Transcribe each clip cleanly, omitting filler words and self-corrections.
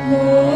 Happy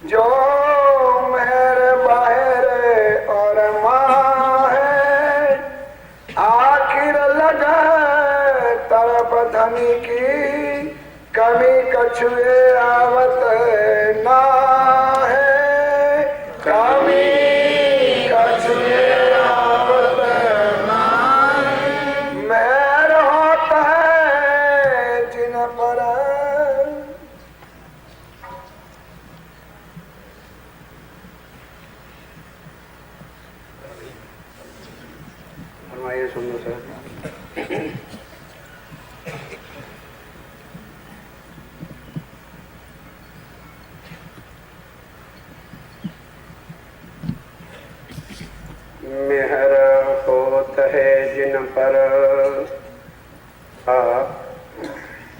जो मेरे बाहर और माह रानी की कमी कछुए आवत ना है, कमी कछुए आवत ना है। मेहर होता है जिन पर। फरमाइए सुनो सर। मेहर होत है जिन पर।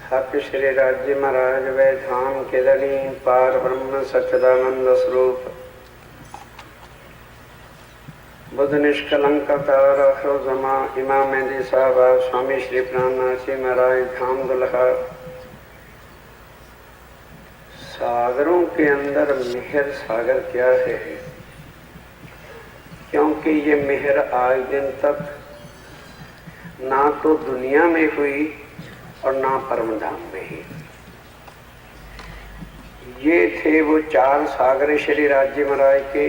हक श्री राज्य महाराज वे धाम के धनी पार ब्रह्म सच्चिदानंद स्वरूप बुद्ध निष्कलंकतार अफरोजमा इमाम मेहदी साहब स्वामी श्री प्राणनाथ जी महाराज धाम दुल्हा। सागरों के अंदर मेहर सागर क्या है? क्योंकि ये मेहर आज दिन तक ना तो दुनिया में हुई और ना परम धाम में ही। ये थे वो चार सागर श्री राज्य महाराज के,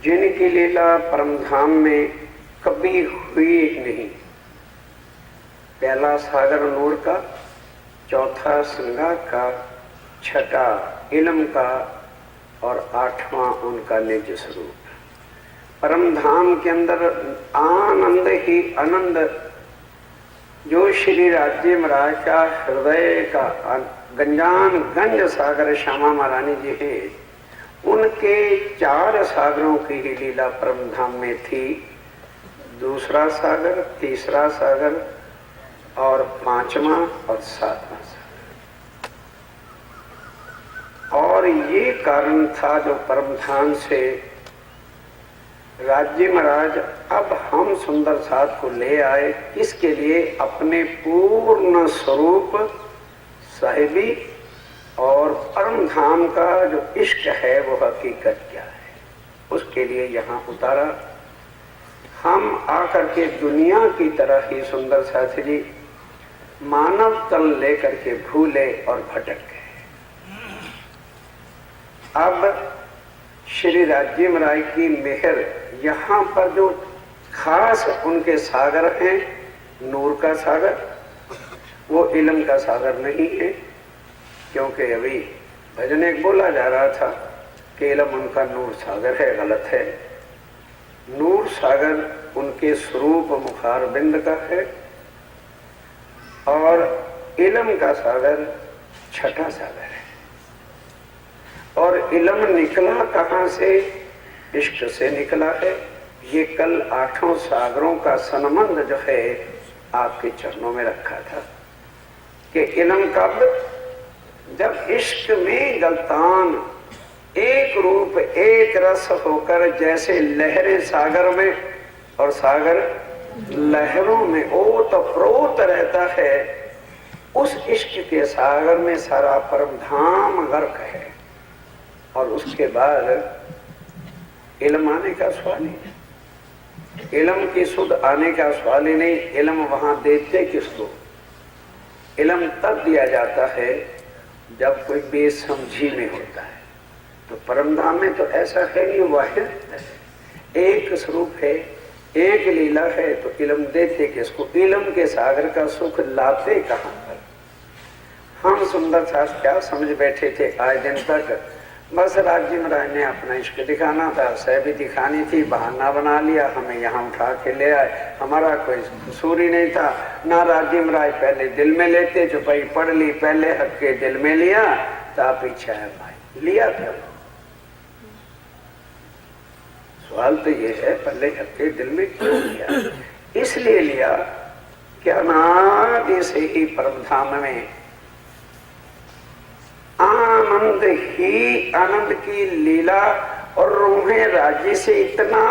जिनकी लीला परम धाम में कभी हुई नहीं। पहला सागर नूर का, चौथा श्रृंगार का, छठा इल्म का और आठवां उनका निज स्वरूप। परम धाम के अंदर आनंद ही आनंद। जो श्री राज्य महाराज का हृदय का गंजान गंज सागर श्यामा महारानी जी है, उनके चार सागरों की ही लीला परम धाम में थी। दूसरा सागर, तीसरा सागर और पांचवा और सातवां सागर। और ये कारण था जो परम धाम से राज्य महाराज अब हम सुंदर साथ को ले आए। इसके लिए अपने पूर्ण स्वरूप साहिबी और परम धाम का जो इश्क है वो हकीकत क्या है, उसके लिए यहाँ उतारा। हम आकर के दुनिया की तरह ही सुंदर साथी मानव तल लेकर के भूले और भटक गए। अब श्री राज्य महाराज की मेहर यहाँ पर जो खास उनके सागर हैं, नूर का सागर, वो इल्म का सागर नहीं है। क्योंकि अभी भजन एक बोला जा रहा था कि इल्म उनका नूर सागर है, गलत है। नूर सागर उनके स्वरूप मुखार बिंद का है और इल्म का सागर छठा सागर है। और इल्म निकला कहाँ से? इश्क से निकला है। ये कल आठों सागरों का संबंध जो है आपके चरणों में रखा था कि इल्म कब? जब इश्क में गलतान एक रूप एक रस होकर जैसे लहरें सागर में और सागर लहरों में ओत प्रोत रहता है, उस इश्क के सागर में सारा परम धाम गर्क है। और उसके बाद इल्म आने का सवाल ही नहीं, इल्म की सुध आने का सवाल ही नहीं। इल्म वहां देते किसको? इल्म तब दिया जाता है जब कोई बेसमझी में होता है। तो परमधाम में तो ऐसा है नहीं, वाहिद एक स्वरूप है, एक लीला है। तो इल्म देते किसको? इल्म के सागर का सुख लाते कहाँ पर? हम सुंदर साथ क्या समझ बैठे थे आज दिन तक? बस राज्य महाराज ने अपना इश्क दिखाना था, सहबी दिखानी थी, बहाना बना लिया, हमें यहाँ उठा के ले आए। हमारा कोई कसूर ही नहीं था। ना राज्य महाराज पहले दिल में लेते, जो भाई पढ़ ली पहले हक के दिल में लिया, तो आप इच्छा है भाई लिया क्या? सवाल तो ये है पहले हक के दिल में क्यों लिया? इसलिए लिया कि अनादि से ही परम धाम में आनंद ही आनंद की लीला। और रूहें राज्य से इतना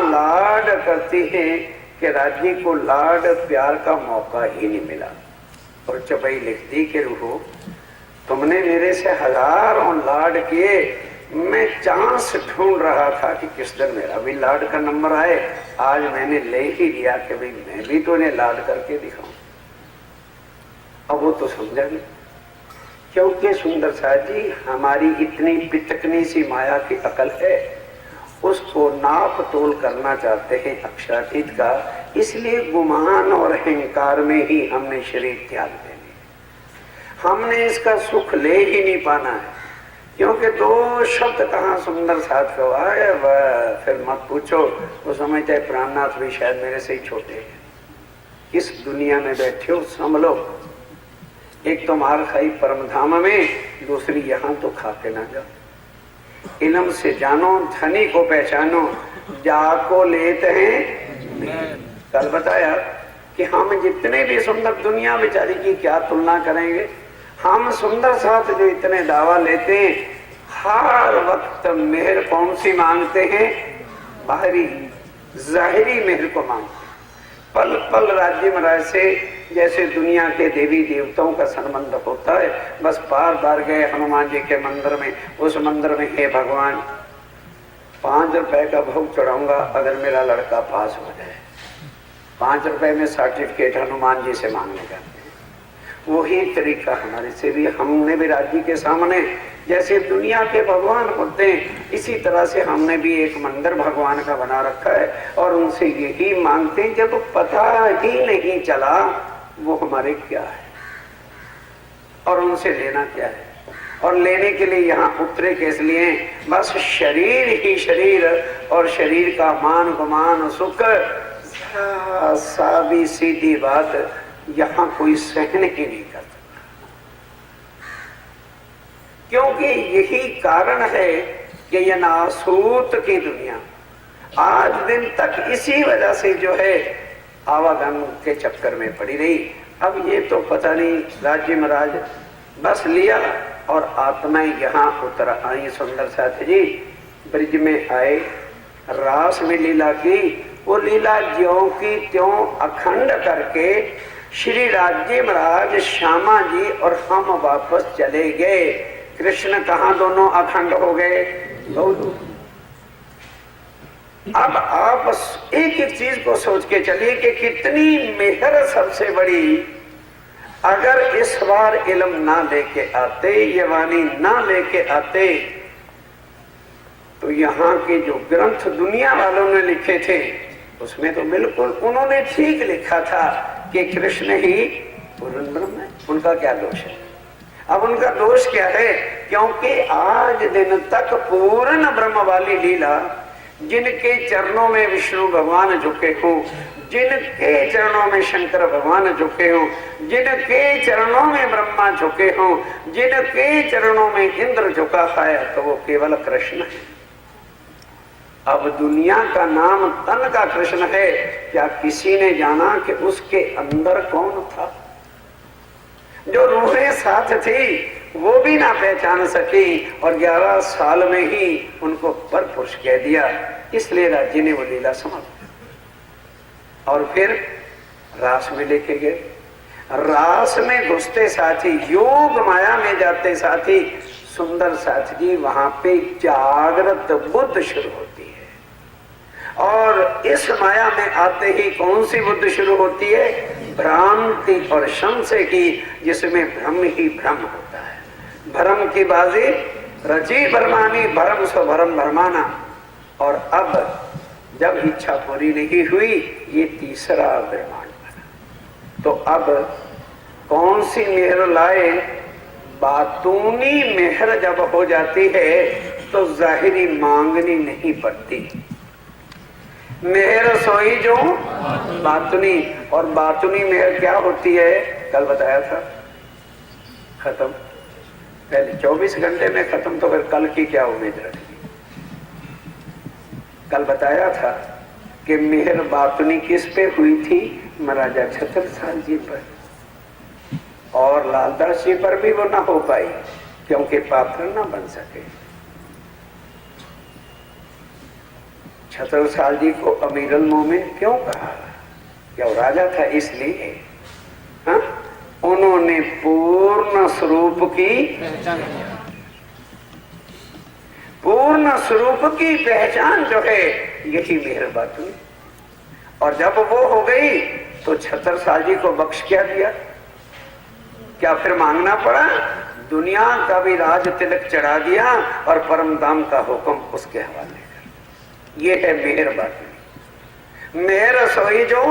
लाड करती हैं कि राज्य को लाड प्यार का मौका ही नहीं मिला। और चौपाई लिखती कि रूहो तुमने मेरे से हजारों लाड किए, मैं चांस ढूंढ रहा था कि किस दिन मेरा भी लाड का नंबर आए। आज मैंने ले ही लिया कि भाई मैं भी तो इन्हें लाड करके दिखाऊं। अब वो तो समझा नहीं, क्योंकि सुंदर साहब जी हमारी इतनी पितकनी सी माया की अकल है, उसको नाप तोल करना चाहते हैं अक्षरातीत का, इसलिए गुमान और अहंकार में ही हमने शरीर त्याग देने, हमने इसका सुख ले ही नहीं पाना है। क्योंकि दो शब्द कहाँ सुंदर साथ को आए, वह फिर मत पूछो, वो समझते हैं प्राणनाथ भी शायद मेरे से ही छोटे हैं। इस दुनिया में बैठे हो संभलो, एक तो मार खाई परम धाम में, दूसरी यहाँ तो खा के ना जाओ। इल्म से जानो, धनी को पहचानो, जाको लेते हैं। कल बताया कि हम जितने भी सुंदर, दुनिया बेचारी की क्या तुलना करेंगे, हम सुंदर साथ जो इतने दावा लेते हैं, हर वक्त मेहर कौन सी मांगते हैं? बाहरी जाहिरी मेहर को मांगते हैं। पल पल राज्य महाराज से जैसे दुनिया के देवी देवताओं का संबंध होता है, बस बार बार गए हनुमान जी के मंदिर में, उस मंदिर में हे भगवान 5 रुपए का भोग चढ़ाऊंगा अगर मेरा लड़का पास हो जाए, 5 रुपए में सर्टिफिकेट हनुमान जी से मांगने का। वही तरीका हमारे से भी, हमने भी राज्य के सामने जैसे दुनिया के भगवान होते हैं, इसी तरह से हमने भी एक मंदिर भगवान का बना रखा है और उनसे यही मांगते हैं। जब पता ही नहीं चला वो हमारे क्या है और उनसे लेना क्या है, और लेने के लिए यहाँ उतरे किस लिए? बस शरीर ही शरीर, और शरीर का मान गुमान सुख, सादी सीधी बात यहाँ कोई सहन ही नहीं कर सकता। क्योंकि यही कारण है कि यह नासूत की दुनिया आज दिन तक इसी वजह से जो है आवागमन के चक्कर में पड़ी रही। अब ये तो पता नहीं राज्य महाराज बस लिया और आत्माएं यहाँ उतर आई। सुंदर साथ जी ब्रिज में आए, रास में लीला की, वो लीला ज्यों की त्यों अखंड करके श्री राज्य महाराज, श्यामा जी और हम वापस चले गए। कृष्ण कहाँ दोनों अखंड हो गए? अब आप एक एक चीज को सोच के चलिए कि कितनी मेहर सबसे बड़ी। अगर इस बार इल्म ना लेके आते, ये वाणी ना लेके आते, तो यहाँ के जो ग्रंथ दुनिया वालों ने लिखे थे उसमें तो बिल्कुल उन्होंने ठीक लिखा था कि कृष्ण ही पूर्ण ब्रह्म है। उनका क्या दोष है? अब उनका दोष क्या है? क्योंकि आज दिन तक पूर्ण ब्रह्म वाली लीला, जिनके चरणों में विष्णु भगवान झुके हों, जिनके चरणों में शंकर भगवान झुके हों, जिनके चरणों में ब्रह्मा झुके हों, जिनके चरणों में इंद्र झुका है, तो वो केवल कृष्ण है। अब दुनिया का नाम तन का कृष्ण है, क्या किसी ने जाना कि उसके अंदर कौन था? जो रूहें साथ थी वो भी ना पहचान सकी और 11 साल में ही उनको पर पुरुष कह दिया। इसलिए राज्य ने वो लीला समाप्त। और फिर रास में लेके गए। रास में घुसते साथी, योग माया में जाते साथी, सुंदर साथ जी वहां पे जागृत बुद्ध शुरू होती है। और इस माया में आते ही कौन सी बुद्ध शुरू होती है? भ्रांति और संशय की, जिसमें भ्रम ही भ्रम होता है। भ्रम की बाजी रची भरमानी, भरम सो भरम भरमाना। और अब जब इच्छा पूरी नहीं हुई, ये तीसरा ब्रह्मांड बना। तो अब कौन सी मेहर लाए? बातूनी मेहर जब हो जाती है तो जाहिरी मांगनी नहीं पड़ती। मेहर सोई जो बातुनी, और बातुनी मेहर क्या होती है? कल बताया था, खत्म। पहले 24 घंटे में खत्म, तो फिर कल की क्या उम्मीद रखी? कल बताया था कि मेहर बातुनी किस पे हुई थी? महाराजा छत्रसाल जी पर, और लालदास जी पर भी वो ना हो पाई क्योंकि पात्र ना बन सके। छत्रसाल जी को अमीरुल मोमिन क्यों कहा? क्या वो राजा था इसलिए? हाँ? उन्होंने पूर्ण स्वरूप की पहचान, पूर्ण स्वरूप की पहचान जो है यही मेहरबानी। और जब वो हो गई तो छत्रसाल जी को बख्श क्या दिया? क्या फिर मांगना पड़ा? दुनिया का भी राज तिलक चढ़ा दिया और परम धाम का हुक्म उसके हवाले कर। ये है मेहर बातुनी। मेहर सोई जो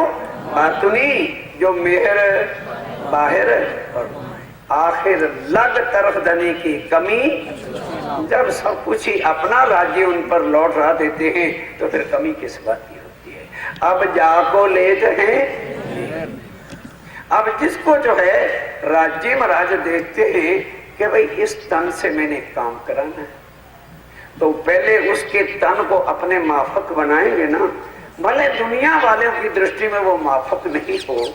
बातुनी, जो मेहर बाहर और आखिर लग तरफ धनी की कमी। जब सब कुछ ही अपना राज्य उन पर लौट रहा देते हैं तो फिर कमी किस बात की होती है? अब जाको लेते हैं। अब जिसको जो है राज्य महाराज देखते हैं कि भाई इस तन से मैंने काम कराना है, तो पहले उसके तन को अपने माफक बनाएंगे ना। भले दुनिया वालों की दृष्टि में वो माफक नहीं हो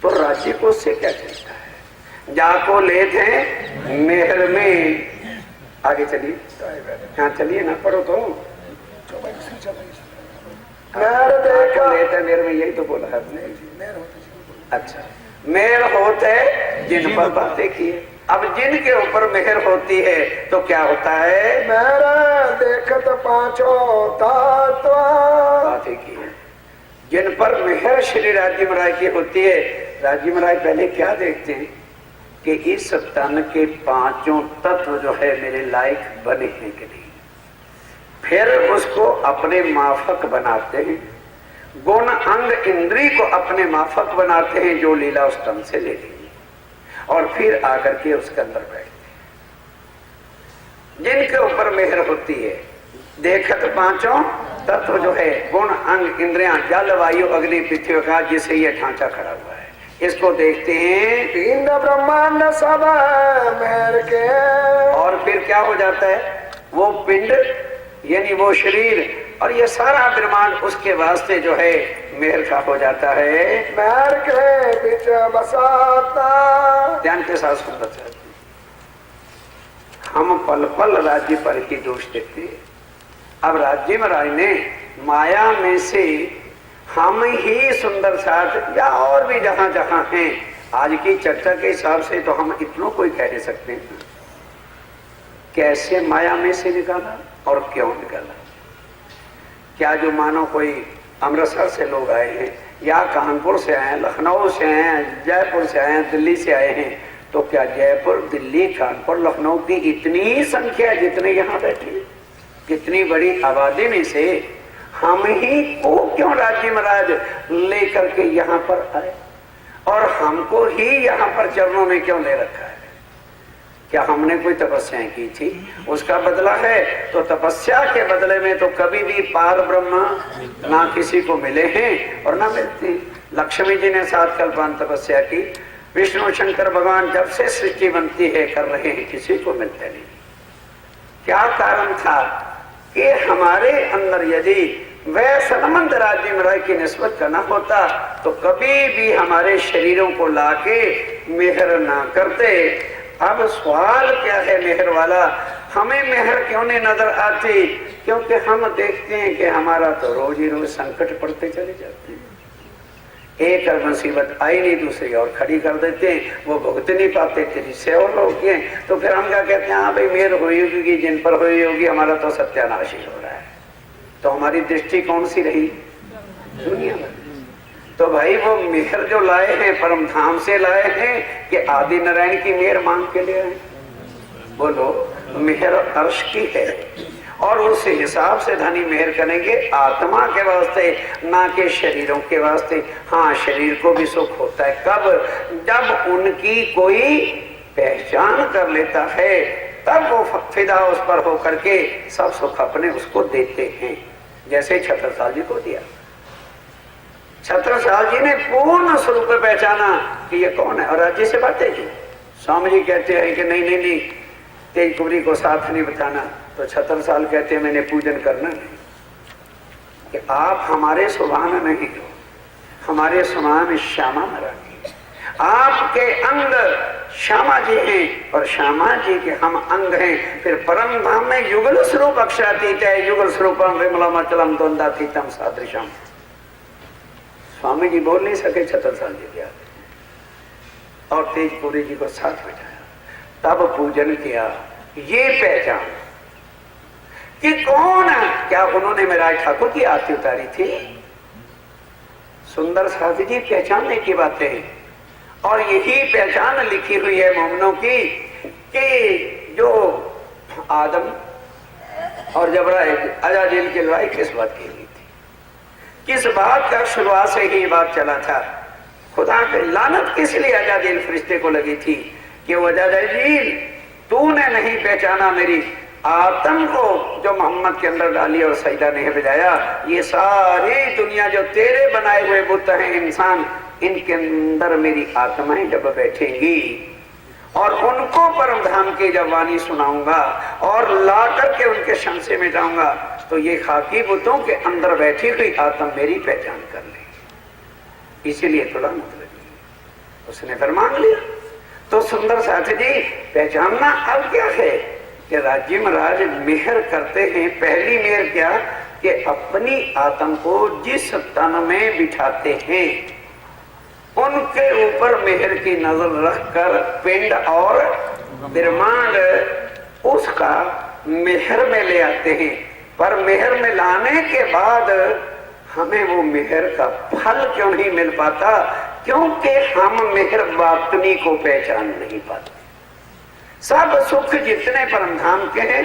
तो राज्य को उससे क्या चलता है? जाको लेते हैं मेहर में। आगे चलिए, हाँ चलिए ना, पढ़ो तो। मेहर देखा लेते मेहर में, यही तो बोला है आपने। अच्छा, मेहर होते जिन पर बातें किए। अब जिनके ऊपर मेहर होती है तो क्या होता है? मेहर देखत पांचों तात्वा बातें की है। जिन पर मेहर श्री राज्य महाराज की होती है, राज्य महाराज पहले क्या देखते हैं कि इस तन के पांचों तत्व जो है मेरे लायक बने हैं कि नहीं। फिर उसको अपने माफक बनाते हैं, गुण अंग इंद्री को अपने माफक बनाते हैं जो लीला उस तन से ले लेंगे, और फिर आकर के उसके अंदर बैठते हैं। जिनके ऊपर मेहर होती है, देखत पांचों तत्व जो है गुण अंग इंद्रियां जल वायु अग्नि पृथ्वी का, जिसे ये ढांचा खड़ा हुआ है, इसको देखते हैं। पिंड ब्रह्मांड सब मेहर के। और फिर क्या हो जाता है? वो पिंड यानी वो शरीर और ये सारा ब्रह्मांड उसके वास्ते जो है मेहर का हो जाता है। मेहर के बीच बसाता। ध्यान के साथ सुनना चाहिए। हम पल पल राज्य पर ही दोष देते हैं। अब राज्य महाराज ने माया में से हम ही सुंदर साथ या और भी जहां जहां हैं, आज की चर्चा के हिसाब से तो हम इतनों को ही कह दे सकते हैं कैसे माया में से निकाला और क्यों निकाला। क्या जो मानो कोई अमृतसर से लोग आए हैं या कानपुर से आए हैं, लखनऊ से आए हैं, जयपुर से आए हैं, दिल्ली से आए हैं, तो क्या जयपुर दिल्ली कानपुर लखनऊ की इतनी ही संख्या जितने यहाँ बैठे, कितनी बड़ी आबादी में से हम ही को क्यों राज्य महाराज लेकर के यहाँ पर आए और हमको ही यहाँ पर चरणों में क्यों ले रखा है? क्या हमने कोई तपस्याएं की थी? उसका बदला है तो तपस्या के बदले में तो कभी भी पार ब्रह्म ना किसी को मिले हैं और ना मिलती। लक्ष्मी जी ने 7 कल्पांत तपस्या की, विष्णु शंकर भगवान जब से सृष्टि बनती है कर रहे हैं, किसी को मिलते नहीं। क्या कारण था कि हमारे अंदर यदि वह सनमंद राज्य महाराज की निस्बत करना होता तो कभी भी हमारे शरीरों को लाके मेहर ना करते। अब सवाल क्या है मेहर वाला? हमें मेहर क्यों नहीं नजर आती? क्योंकि हम देखते हैं कि हमारा तो रोज ही रोज संकट पड़ते चले जाते हैं। एक मुसीबत आई नहीं दूसरी और खड़ी कर देते हैं, वो भुगत नहीं पाते, तेरी से और लोग हैं। तो फिर हम क्या कहते हैं? हाँ भाई मेहर हुई होगी, जिन पर हुई होगी, हमारा तो सत्यानाश ही हो रहा है। तो हमारी दृष्टि कौन सी रही? दुनिया में। तो भाई वो मेहर जो लाए हैं परम धाम से लाए हैं कि आदि नारायण की मेहर मांग के लिए आए? बोलो, मेहर अर्श की है और उस हिसाब से धनी मेहर करेंगे आत्मा के वास्ते, ना के शरीरों के वास्ते। हाँ, शरीर को भी सुख होता है कब? जब उनकी कोई पहचान कर लेता है, तब वो फिदा उस पर होकर के सब सुख अपने उसको देते हैं। जैसे छत्रसाल जी को दिया। छत्रसाल जी ने पूर्ण स्वरूप में पहचाना कि ये कौन है और राज्य से बातें की। स्वामी जी कहते हैं कि नहीं नहीं नहीं, तेज कुबरी को साथ नहीं बताना। तो छत्रसाल कहते हैं मैंने पूजन करना नहीं, कि आप हमारे सुभान नहीं हो, हमारे समान श्यामा महारानी। आपके अंग श्यामा जी हैं और श्यामा जी के हम अंग हैं। फिर परम धाम में युगल स्वरूप अक्षरातीत है, युगल स्वरूपम विमलम अचलम द्वंद्वातीतम सादृशम। स्वामी जी बोल नहीं सके, छत्रसाल जी के आगे और तेजपुरी जी को साथ बैठाया, तब पूजन किया। ये पहचान कि कौन है? क्या उन्होंने मेरा ठाकुर की आरती उतारी थी? सुंदर साथ जी पहचानने की बातें हैं। और यही पहचान लिखी हुई है मोमिनों की कि जो आदम और जबराइल अजाजिल की लड़ाई किस बात की हुई थी, किस बात का शुरुआत से ही बात चला था। खुदा की लानत किस लिए अजाजिल फरिश्ते को लगी थी कि वो अजाजिल तूने नहीं पहचाना मेरी आत्म को जो मोहम्मद के अंदर डाली और सजदा नहीं बजाया। ये सारी दुनिया जो तेरे बनाए हुए बुत हैं इंसान, इनके अंदर मेरी आत्माएं जब बैठेंगी और उनको परम धाम की जब वाणी सुनाऊंगा और ला करके उनके शंसे में जाऊंगा तो ये खाकी बुतों के अंदर बैठी हुई आत्मा मेरी पहचान कर ले, इसीलिए थोड़ा मतलब उसने फिर मांग लिया। तो सुंदर साथ जी पहचानना अब क्या है कि राज्य महाराज मेहर करते हैं। पहली मेहर क्या कि अपनी आत्मा को जिस तन में बिठाते हैं उनके ऊपर मेहर की नजर रखकर पिंड और ब्रह्मांड उसका मेहर में ले आते हैं। पर मेहर में लाने के बाद हमें वो मेहर का फल क्यों नहीं मिल पाता? क्योंकि हम मेहर बातनी को पहचान नहीं पाते। सब सुख जितने परम धाम के हैं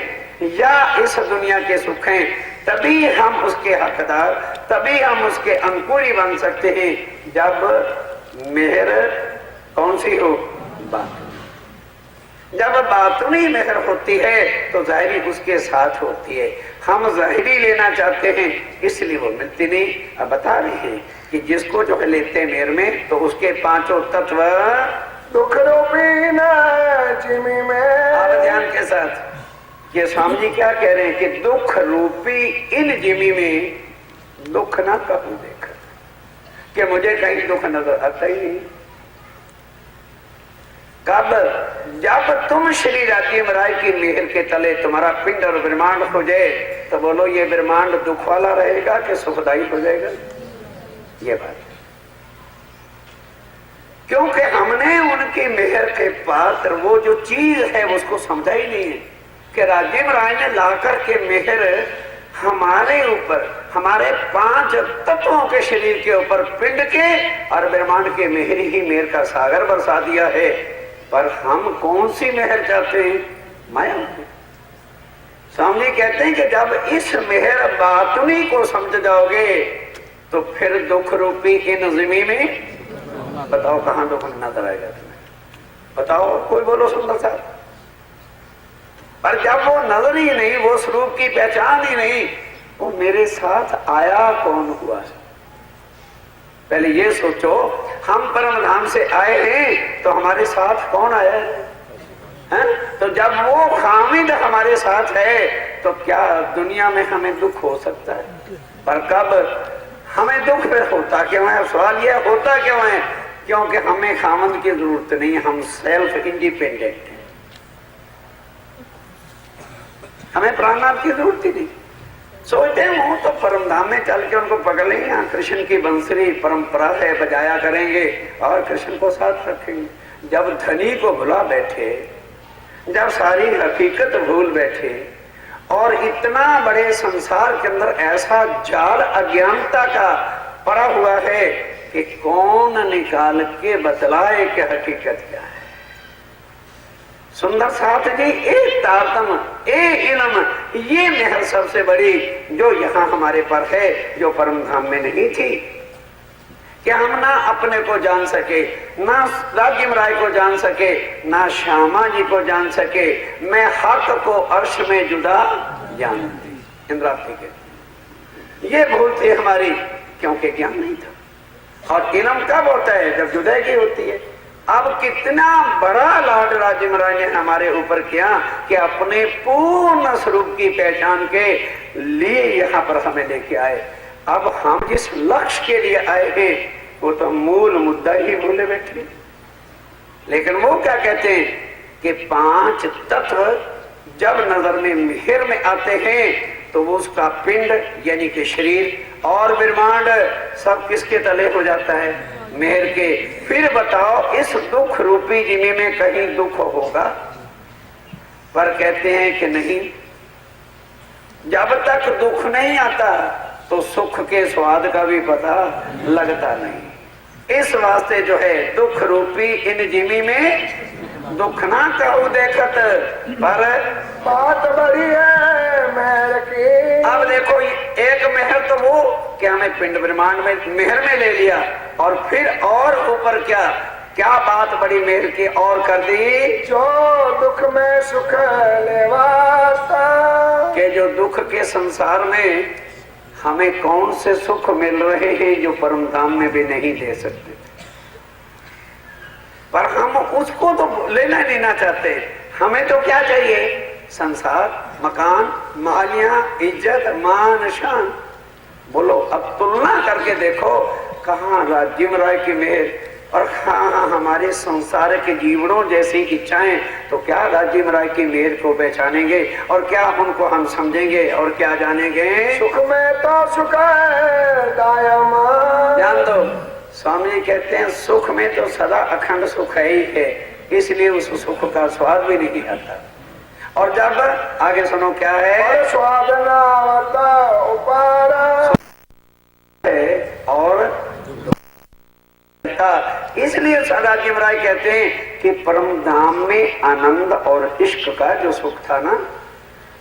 या इस दुनिया के सुख हैं, तभी हम उसके हकदार, तभी हम उसके अंकुरी बन सकते हैं जब मेहर कौन सी हो? बात। जब बातनी मेहर होती है तो जाहिरी उसके साथ होती है। हम जाहिरी लेना चाहते हैं इसलिए वो मिलती नहीं। अब बता रहे हैं कि जिसको जो है लेते हैं मेहर में तो उसके पांचों तत्व दुख रूपी न जिमी में। आप ध्यान के साथ ये स्वामी जी क्या कह रहे हैं कि दुख रूपी इन जिमी में दुख ना कहूं देखा कि मुझे कहीं दुख नजर आता ही नहीं। कब? जब तुम श्री राज्य महाराज की मेहर के तले तुम्हारा पिंड और ब्रह्मांड हो जाए तो बोलो ये ब्रह्मांड दुख वाला रहेगा कि सुखदायी हो जाएगा? ये बात, क्योंकि हमने उनकी मेहर के पात्र वो जो चीज है उसको समझा ही नहीं है कि राज्य महाराज ने लाकर के मेहर हमारे ऊपर, हमारे पांच तत्वों के शरीर के ऊपर पिंड के और ब्रह्मांड के मेहर ही मेहर का सागर बरसा दिया है। पर हम कौन सी मेहर चाहते हैं? माया। स्वामी कहते हैं कि जब इस मेहर बातनी को समझ जाओगे तो फिर दुख रूपी इन जिमी में बताओ कहां दुख नजर आएगा तुम्हें? बताओ, कोई बोलो सुंदर सा। पर जब वो नजर ही नहीं, वो स्वरूप की पहचान ही नहीं, वो मेरे साथ आया कौन हुआ? पहले ये सोचो, हम परम धाम से आए हैं तो हमारे साथ कौन आया है? तो जब वो खामिद हमारे साथ है तो क्या दुनिया में हमें दुख हो सकता है? पर कब हमें दुख फिर होता क्यों है? सवाल यह होता क्यों है? क्योंकि हमें खामद की जरूरत नहीं, हम सेल्फ इंडिपेंडेंट हैं, हमें प्राणनाथ की जरूरत ही नहीं। सोचते हो तो परम धाम में चल के उनको पकड़ लेंगे, यहाँ कृष्ण की बंसुरी परंपरा है, बजाया करेंगे और कृष्ण को साथ रखेंगे। जब धनी को भुला बैठे, जब सारी हकीकत भूल बैठे और इतना बड़े संसार के अंदर ऐसा जाल अज्ञानता का पड़ा हुआ है कि कौन निकाल के बतलाए कि हकीकत क्या है। सुंदर साथ जी एक तारतम, एक इल्म, ये मेहर सबसे बड़ी जो यहाँ हमारे पर है, जो परम धाम में नहीं थी। कि हम ना अपने को जान सके, ना राज्य महाराज को जान सके, ना श्यामा जी को जान सके, मैं हक को अर्श में जुदा जानती। इंद्रावती के ये भूल थी हमारी, क्योंकि ज्ञान नहीं था। और इल्म कब होता है? जब जुदाई होती है। अब कितना बड़ा लाड राज्य महाराज ने हमारे ऊपर किया कि अपने पूर्ण स्वरूप की पहचान के लिए यहाँ पर हमें लेके आए। अब हम जिस लक्ष्य के लिए आए हैं वो तो मूल मुद्दा ही भूले बैठे। लेकिन वो क्या कहते हैं कि पांच तत्व जब नजर में मेहर में आते हैं तो वो उसका पिंड यानी कि शरीर और ब्रह्मांड सब किसके तले हो जाता है? मेहर के। फिर बताओ इस दुख रूपी जिमी में कहीं दुख होगा? पर कहते हैं कि नहीं, जब तक दुख नहीं आता तो सुख के स्वाद का भी पता लगता नहीं। इस वास्ते जो है दुख रूपी इन जिमी में दुख ना कहू देखत, पर बात बड़ी है मेहर की। अब देखो एक मेहर तो वो कि हमें पिंड ब्रह्मांड में मेहर में ले लिया, और फिर और ऊपर क्या क्या बात बड़ी मेहर की और कर दी, जो दुख में सुख लेवाता, कि जो दुख के संसार में हमें कौन से सुख मिल रहे हैं जो परम धाम में भी नहीं दे सकते, पर हम उसको तो लेना लेना चाहते। हमें तो क्या चाहिए, संसार, मकान, मालियां, इज्जत, मान, शान। बोलो अब तुलना करके देखो, कहाँ राजीव राय की मेहर और कहाँ हमारे संसार के जीवनों जैसी इच्छाएं। तो क्या राजीव राय की मेहर को पहचानेंगे और क्या उनको हम समझेंगे और क्या जानेंगे। सुख में तो सुख है दायमा, जान दो स्वामी जी कहते हैं सुख में तो सदा अखंड सुख है ही है, इसलिए उस सुख का स्वाद भी नहीं आता। और जब आगे सुनो क्या है, स्वाद न आता उपारा, और इसलिए राजीव राय कहते हैं कि परम धाम में आनंद और इश्क का जो सुख था ना,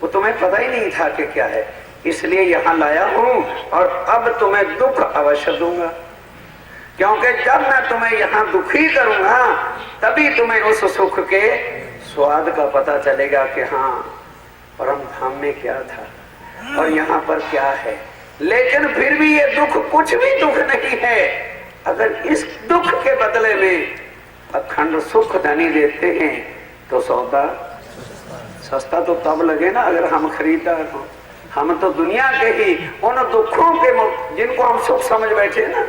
वो तुम्हें पता ही नहीं था कि क्या है, इसलिए यहाँ लाया हूँ और अब तुम्हें दुख अवश्य दूंगा, क्योंकि जब मैं तुम्हें यहाँ दुखी करूंगा तभी तुम्हें उस सुख के स्वाद का पता चलेगा कि हाँ परम धाम में क्या था और यहाँ पर क्या है। लेकिन फिर भी ये दुख कुछ भी दुख नहीं है अगर इस दुख के बदले में अखंड सुख धनी देते हैं तो सौदा सस्ता तो तब लगे ना अगर हम खरीदार हो। हम तो दुनिया के ही उन दुखों के जिनको हम सुख समझ बैठे ना,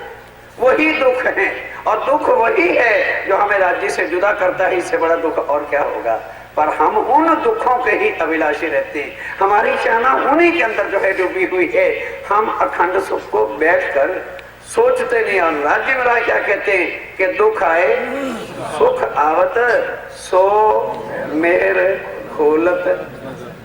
वही दुख है, और दुख वही है जो हमें राज्य से जुदा करता है। इससे बड़ा दुख और क्या होगा। पर हम उन दुखों के ही अभिलाषी रहते हैं, हमारी चाहना उन्हीं के अंदर जो है डूबी हुई है। हम अखंड सुख को बैठकर सोचते नहीं। और राजीव राय क्या कहते हैं कि दुख आए सुख आवत सो मेहर खोलत।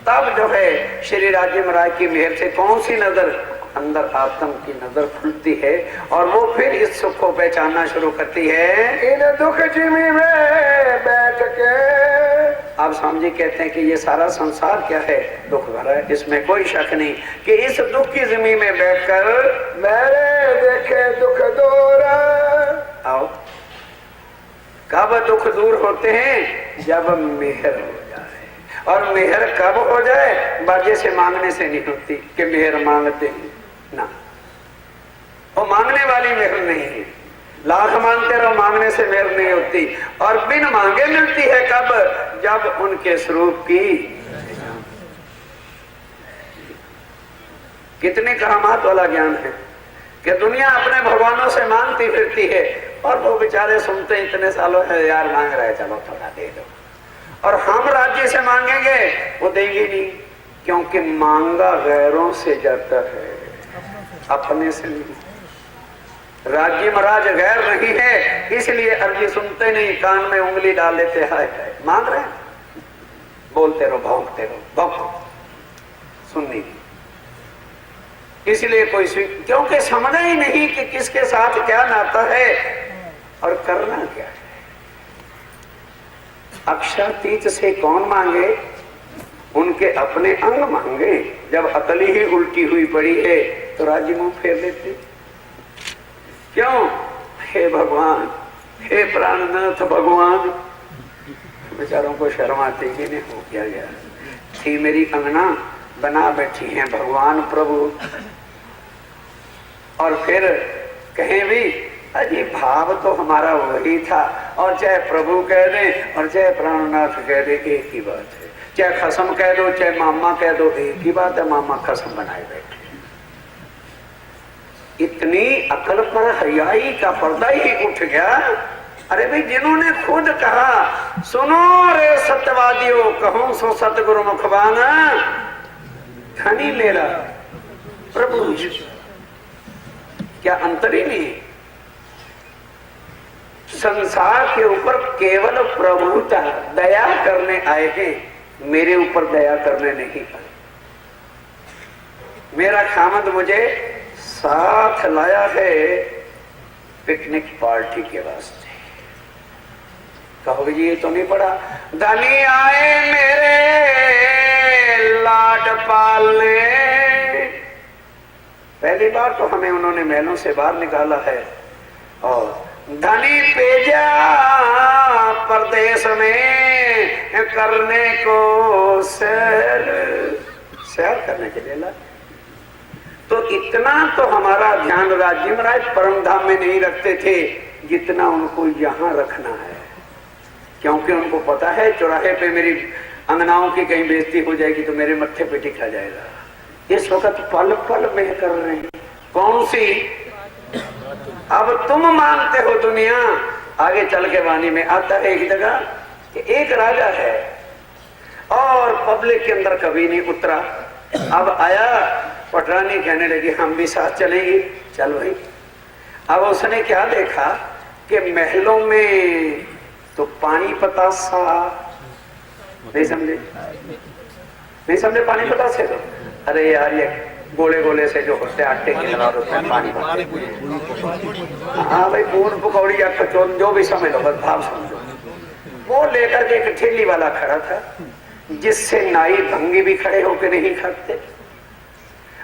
तब जो है श्री राजीव राय की मेहर से कौन सी नजर, अंदर आत्म की नजर खुलती है और वो फिर इस सुख को पहचानना शुरू करती है। इन दुख जिमी में बैठ के, अब स्वामी जी कहते हैं कि ये सारा संसार क्या है, दुख भरा है, इसमें कोई शक नहीं कि इस दुख की जमीन में बैठकर मेरे देखे दुख दूर। आओ, कब दुख दूर होते हैं, जब मेहर हो जाए। और मेहर कब हो जाए, बाजे से मांगने से नहीं होती कि मेहर मांगते हैं ना, वो मांगने वाली मेहर नहीं है। लाख मांगते रहो, मांगने से मेहर नहीं होती। और बिन मांगे मिलती है कब, जब उनके स्वरूप की कितने करामात वाला ज्ञान है कि दुनिया अपने भगवानों से मांगती फिरती है और वो बेचारे सुनते इतने सालों है यार मांग रहे, चलो थोड़ा दे दो। और हम राज्य से मांगेंगे वो देंगे नहीं, क्योंकि मांगा गैरों से जाता है, अपने से नहीं। राज्य महाराज गैर नहीं है, इसलिए अर्जी सुनते नहीं, कान में उंगली डाल लेते हाय हाय, मांग रहे हैं, बोलते रहो, भौंकते रहो, भौंको, सुननी। इसलिए कोई क्योंकि समझा ही नहीं कि किसके साथ क्या नाता है और करना क्या है। अक्षातीत से कौन मांगे, उनके अपने अंग मांगे। जब अकल ही उल्टी हुई पड़ी है तो राज्य मुंह फेर देते। क्यों, हे भगवान, हे प्राणनाथ भगवान। बेचारों को शर्म आती कि नहीं, हो क्या गया, थी मेरी अंगना बना बैठी हैं भगवान प्रभु। और फिर कहें भी अजी भाव तो हमारा वही था, और चाहे प्रभु कह दे और चाहे प्राणनाथ कह दे एक ही बात है, चाहे खसम कह दो चाहे मामा कह दो एक ही बात है, मामा खसम बनाए बैठे। इतनी अकल पर हयाई का पर्दा ही उठ गया। अरे भाई, जिन्होंने खुद कहा सुनो रे सत्यवादियों, कहूं सो सतगुरु मुखबान, धनी मेरा प्रभु, क्या अंतर ही नहीं। संसार के ऊपर केवल प्रभुता दया करने आए हैं, मेरे ऊपर दया करने नहीं आए। मेरा खामद मुझे साथ लाया है पिकनिक पार्टी के वास्ते। कहोगे जी ये तो नहीं पड़ा। धनी आए मेरे लाड पालने, पहली बार तो हमें उन्होंने महलों से बाहर निकाला है। और धनी भेजा परदेश में करने को सैर करने के लिए ला। तो इतना तो हमारा ध्यान राज्य महाराज परम धाम में नहीं रखते थे जितना उनको यहाँ रखना है, क्योंकि उनको पता है चौराहे पे मेरी अंगनाओं की कहीं बेइज्जती हो जाएगी तो मेरे मत्थे पे टिका जाएगा। इस वक्त पल पल में कर रहे हैं। कौन सी? अब तुम मानते हो दुनिया, आगे चल के वाणी में आता है एक जगह कि एक राजा है और पब्लिक के अंदर कभी नहीं उतरा। अब आया पटरानी कहने लगी हम भी साथ चलेंगे। चल भाई। अब उसने क्या देखा कि महलों में तो पानी पतासा, नहीं समझे? नहीं समझे पानी पतासे? तो अरे यार ये गोले गोले से जो होते आटे के होते हैं पानी। हाँ भाई पूर्ण पकौड़ी या कचौन जो भी समझ लो, बस भाव समझो। वो लेकर के एक ठेली वाला खड़ा था जिससे नाई भंगी भी खड़े होकर नहीं खाते।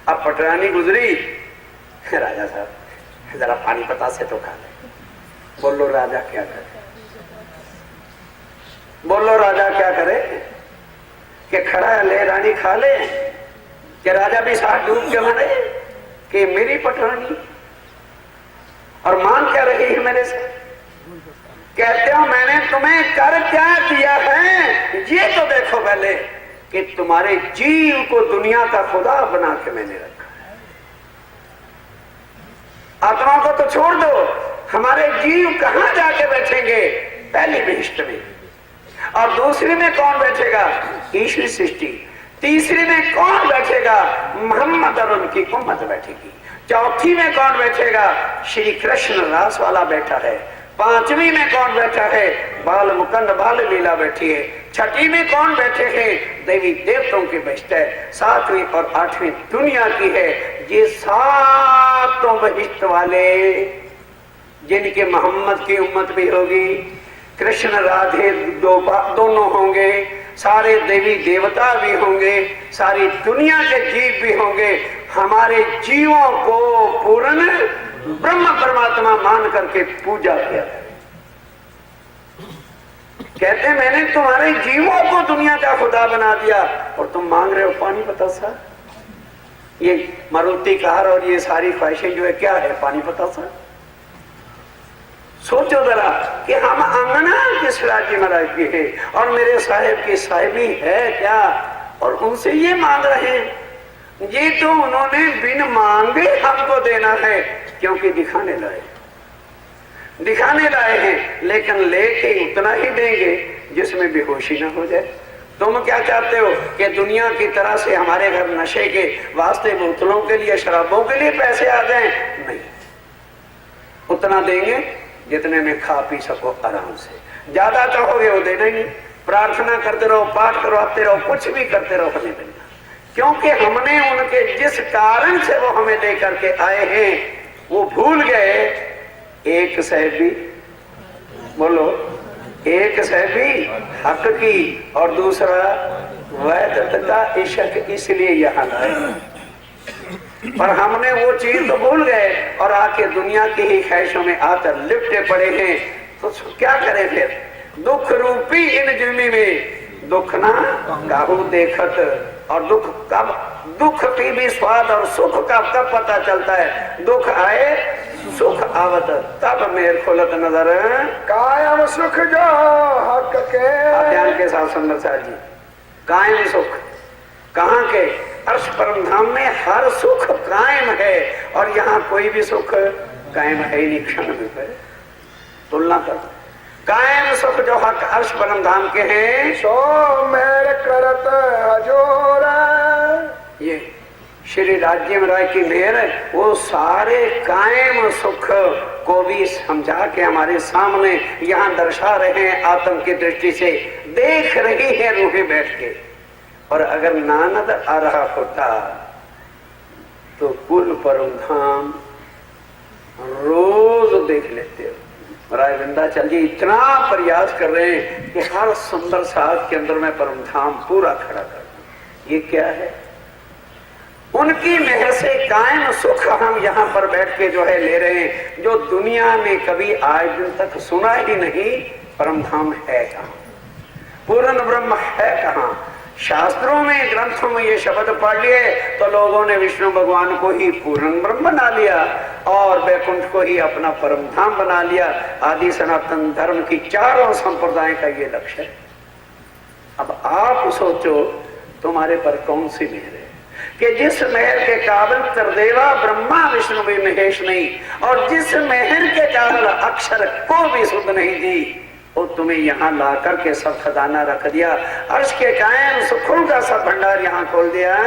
अब पटरानी गुजरी, राजा साहब जरा पानी पतासे तो खा ले। बोलो राजा क्या करे? बोलो राजा क्या करे? कि खड़ा ले रानी खा ले, कि राजा भी साथ डूब के मरे कि मेरी पटरानी। और मांग क्या रही है मेरे से? कहते हो मैंने तुम्हें कर क्या दिया है ये तो देखो पहले, कि तुम्हारे जीव को दुनिया का खुदा बना के मैंने रखा है। आत्मा को तो छोड़ दो, हमारे जीव कहां जाके बैठेंगे? पहली विशिष्ट में। और दूसरी में कौन बैठेगा? ईश्वरी सृष्टि। तीसरी में कौन बैठेगा? मोहम्मद और उनकी उम्मत बैठेगी। चौथी में कौन बैठेगा? श्री कृष्ण रास वाला बैठा है। पांचवी में कौन बैठा है? बाल मुकुंद बाल लीला बैठी है। छठी में कौन बैठे हैं? देवी देवताओं के बहिष्ठ है। सातवीं और आठवीं दुनिया की है। ये सातों बहिष्ठ वाले जिनके मोहम्मद की उम्मत भी होगी, कृष्ण राधे दोनों होंगे, सारे देवी देवता भी होंगे, सारी दुनिया के जीव भी होंगे। हमारे जीवों को पूर्ण ब्रह्म परमात्मा मान करके पूजा किया। कहते मैंने तुम्हारे जीवों को दुनिया का खुदा बना दिया और तुम मांग रहे हो पानी पतासा। ये मारुति कार और ये सारी ख्वाहिशें जो है क्या है? पानी पतासा। सोचो जरा कि हम अंगना किस राज्य महाराज की है और मेरे साहेब की साहिबी है क्या, और उनसे ये मांग रहे हैं। ये तो उन्होंने बिन मांगे हमको देना है, क्योंकि दिखाने लाए हैं, लेकिन लेके उतना ही देंगे जिसमें बेहोशी ना हो जाए। तुम क्या चाहते हो कि दुनिया की तरह से हमारे घर नशे के वास्ते बोतलों के लिए शराबों के लिए पैसे आ जाएं? नहीं, उतना देंगे जितने में खा पी सको आराम से। ज्यादा चाहोगे वो देना ही नहीं। प्रार्थना करते रहो, पाठ करवाते रहो, कुछ भी करते रहो, हमें देना, क्योंकि हमने उनके जिस कारण से वो हमें लेकर के आए हैं वो भूल गए। एक सहबी, बोलो, एक सहबी हक की और दूसरा वैधता इश्क, इसलिए यहाँ लाए। पर हमने वो चीज तो भूल गए और आके दुनिया की ही ख्वाहिशों में आकर लिपटे पड़े हैं। तो क्या करें फिर? दुख रूपी इन जुर्मी में दुख ना काहू देखत। और दुख कब? दुख की भी स्वाद और सुख का कब पता चलता है? दुख आए सुख आवत तब मेर खोलत नजर। कायम सुख जो हक के, ध्यान के साथ सुंदर साहब जी, कायम सुख कहाँ के? अर्श परम धाम में हर सुख कायम है और यहाँ कोई भी सुख कायम है नहीं, क्षण में। तुलना कर, कायम सुख जो हक अर्श परम धाम के हैं सो मेरे करत हजूर। ये श्री राज्य राय की मेहर है। वो सारे कायम सुख को भी समझा के हमारे सामने यहाँ दर्शा रहे हैं। आत्म की दृष्टि से देख रही है रूहें बैठ के। और अगर नानद आ रहा होता तो कुल परम धाम रोज देख लेते हो। राय विंध्याचल जी इतना प्रयास कर रहे हैं कि हर सुंदर साहब के अंदर मैं परम धाम पूरा खड़ा कर दूं। ये क्या है? उनकी मेहर से कायम सुख हम यहाँ पर बैठ के जो है ले रहे हैं, जो दुनिया में कभी आज दिन तक सुना ही नहीं। परम धाम है कहाँ? पूर्ण ब्रह्म है कहाँ? शास्त्रों में, ग्रंथों में ये शब्द पढ़ लिए तो लोगों ने विष्णु भगवान को ही पूर्ण ब्रह्म बना लिया और वैकुंठ को ही अपना परम धाम बना लिया। आदि सनातन धर्म की चारों संप्रदाय का ये लक्ष्य है। अब आप सोचो तुम्हारे पर कौन सी मेहर है कि जिस मेहर के काबिल त्रिदेवा ब्रह्मा विष्णु भी महेश नहीं, और जिस मेहर के काबिल अक्षर को भी सुध नहीं दी, वो तुम्हें यहाँ ला करके सब खजाना रख दिया। अर्श के कायम सुखों का सब भंडार यहाँ खोल दिया।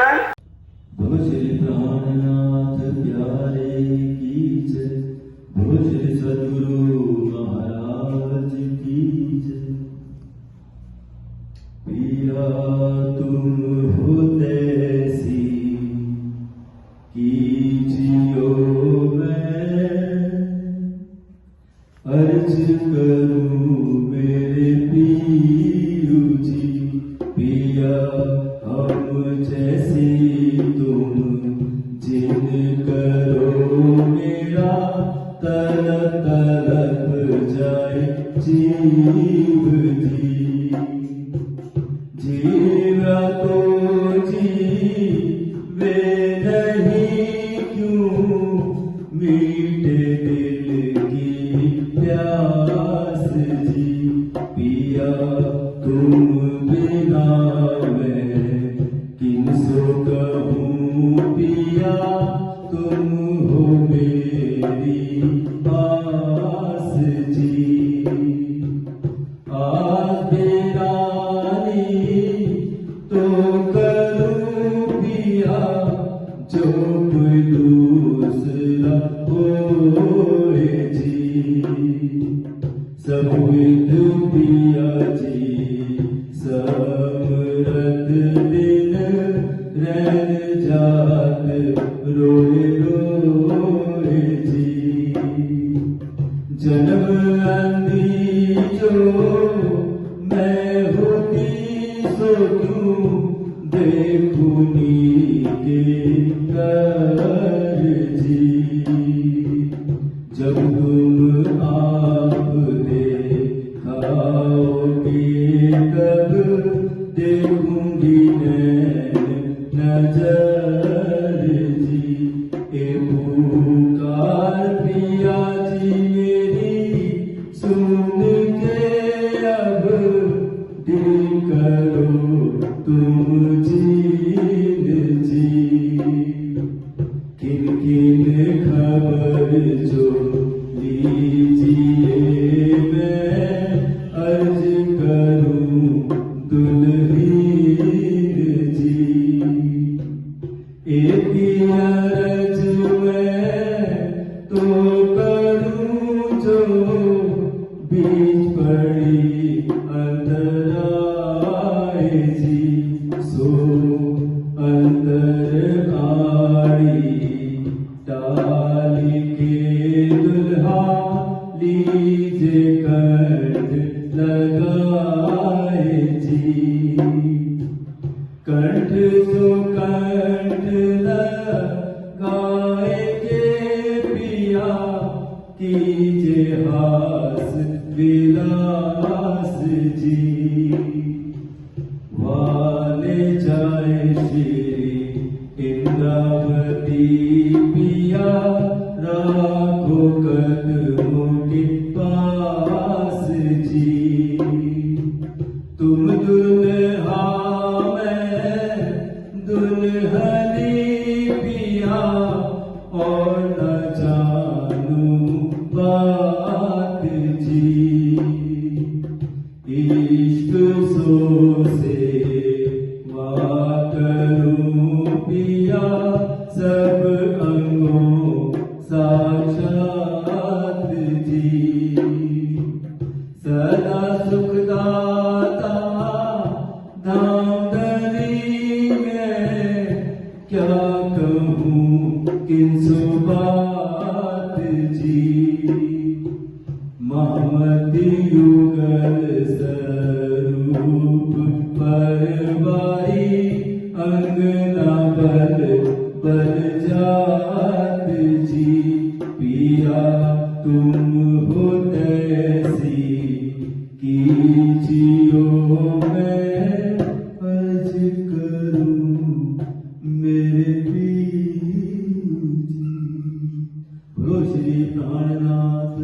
किन सुबात जी ममति युगल स्वरूप परवारी अंगना बल बल जात जी पिया तुम हो तैसी कीजियो मैं अर्ज करूं मेरे पीर जी। बोलो श्री प्राणनाथ